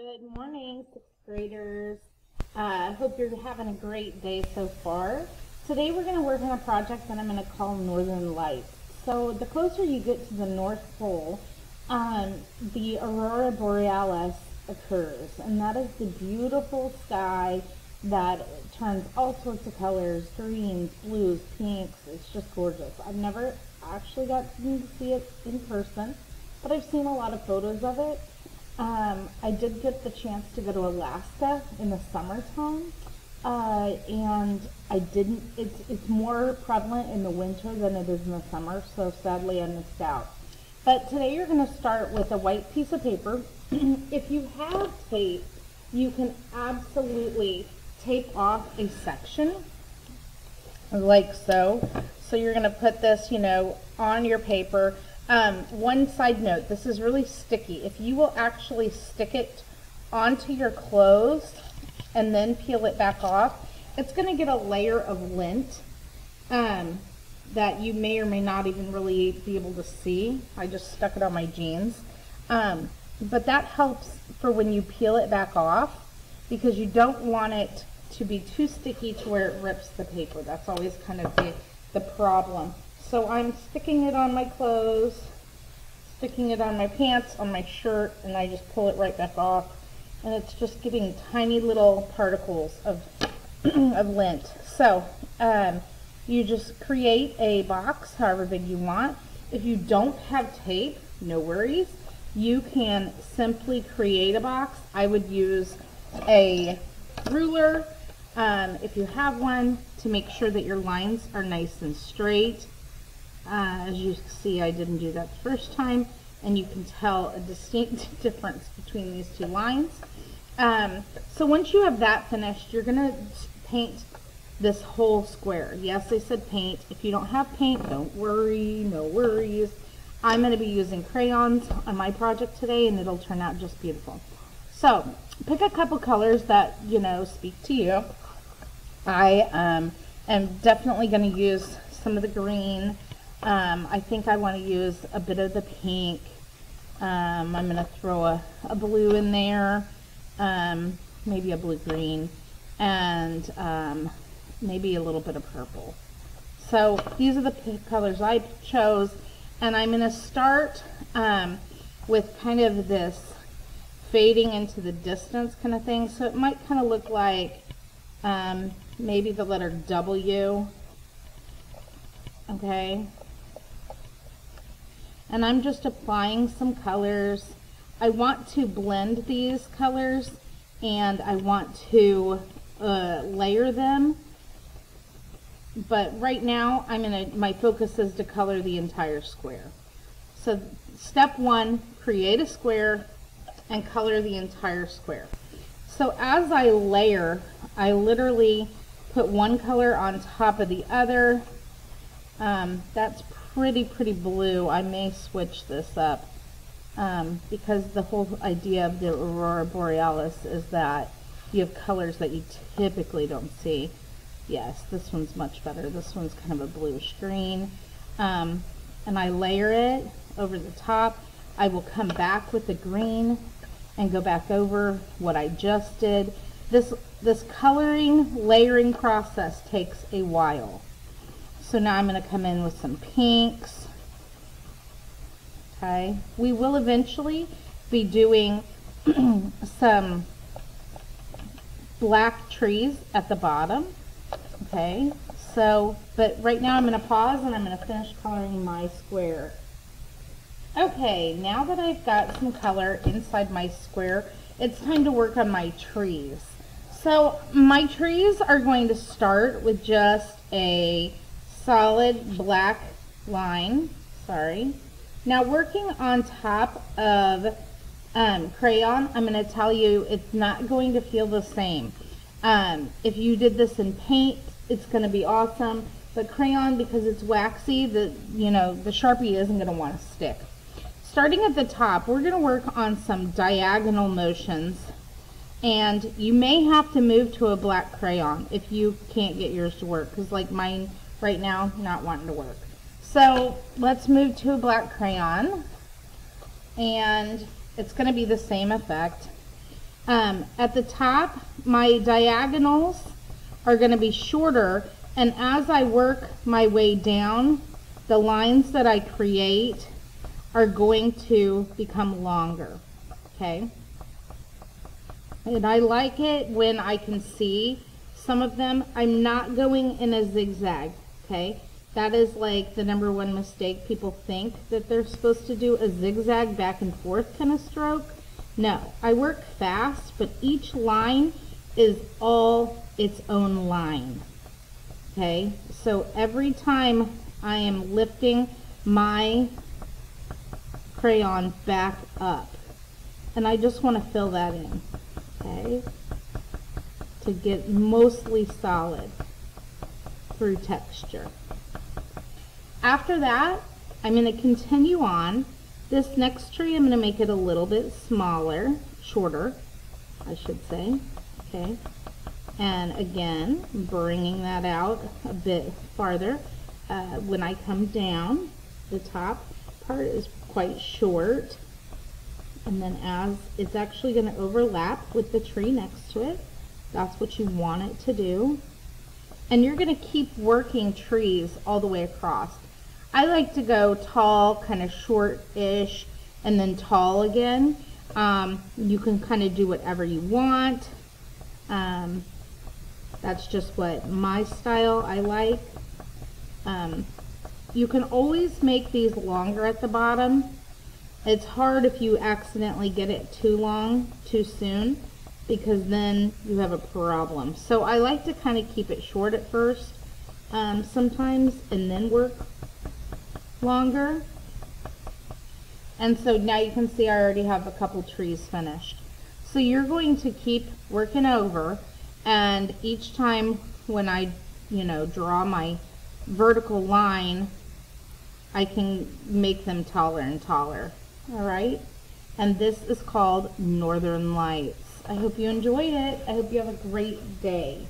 Good morning, sixth graders. Hope you're having a great day so far. Today we're going to work on a project that I'm going to call Northern Lights. So the closer you get to the North Pole, the Aurora Borealis occurs, and that is the beautiful sky that turns all sorts of colors, greens, blues, pinks. It's just gorgeous. I've never actually got to see it in person, but I've seen a lot of photos of it. I did get the chance to go to Alaska in the summertime, and it's more prevalent in the winter than it is in the summer, so sadly I missed out. But today you're going to start with a white piece of paper. If you have tape, you can absolutely tape off a section, like so. So you're going to put this, on your paper. One side note, this is really sticky. If you will actually stick it onto your clothes and then peel it back off, it's going to get a layer of lint that you may or may not even really be able to see. I just stuck it on my jeans. But that helps for when you peel it back off, because you don't want it to be too sticky to where it rips the paper. That's always kind of the problem. So I'm sticking it on my clothes, sticking it on my pants, on my shirt, and I just pull it right back off. And it's just getting tiny little particles of, of lint. So you just create a box however big you want. If you don't have tape, no worries. You can simply create a box. I would use a ruler, if you have one, to make sure that your lines are nice and straight. As you can see, I didn't do that the first time, and you can tell a distinct difference between these two lines. So once you have that finished, you're going to paint this whole square. Yes, I said paint. If you don't have paint, don't worry, no worries. I'm going to be using crayons on my project today, and it'll turn out just beautiful. So pick a couple colors that, speak to you. I am definitely going to use some of the green. I think I want to use a bit of the pink. I'm going to throw a blue in there, maybe a blue-green, and maybe a little bit of purple. So these are the colors I chose, and I'm going to start with kind of this fading into the distance kind of thing. So it might kind of look like maybe the letter W. Okay. And I'm just applying some colors. I want to blend these colors, and I want to layer them. But right now, my focus is to color the entire square. So step one, create a square and color the entire square. So as I layer, I literally put one color on top of the other. That's pretty blue. I may switch this up because the whole idea of the Aurora Borealis is that you have colors that you typically don't see. Yes, this one's much better. This one's kind of a bluish green. And I layer it over the top. I will come back with the green and go back over what I just did. This coloring, layering process takes a while. So now I'm going to come in with some pinks. Okay, we will eventually be doing some black trees at the bottom. Okay, so, but right now I'm going to pause and I'm going to finish coloring my square. Okay, now that I've got some color inside my square, it's time to work on my trees. So my trees are going to start with just a solid black line. Sorry. Now working on top of crayon, I'm going to tell you it's not going to feel the same. If you did this in paint, it's going to be awesome. But crayon, because it's waxy, the Sharpie isn't going to want to stick. Starting at the top, we're going to work on some diagonal motions. And you may have to move to a black crayon if you can't get yours to work, because like mine right now, not wanting to work. So let's move to a black crayon, and it's going to be the same effect. At the top, my diagonals are going to be shorter, and as I work my way down, the lines that I create are going to become longer, okay? And I like it when I can see some of them. I'm not going in a zigzag, okay? That is like the #1 mistake. People think that they're supposed to do a zigzag back and forth kind of stroke. No, I work fast, but each line is all its own line, okay? So every time I am lifting my crayon back up, and I just want to fill that in, okay, to get mostly solid through texture. After that, I'm going to continue on. This next tree, I'm going to make it a little bit smaller, shorter, I should say, okay, and again, bringing that out a bit farther. When I come down, the top part is quite short, and then as it's actually going to overlap with the tree next to it, that's what you want it to do. And you're going to keep working trees all the way across. I like to go tall, kind of short-ish, and then tall again. You can kind of do whatever you want. That's just what my style I like. You can always make these longer at the bottom. It's hard if you accidentally get it too long too soon, because then you have a problem. So I like to kind of keep it short at first sometimes, and then work longer. And so now you can see I already have a couple trees finished. So you're going to keep working over, and each time when I, draw my vertical line, I can make them taller and taller. All right? And this is called Northern Lights. I hope you enjoyed it. I hope you have a great day.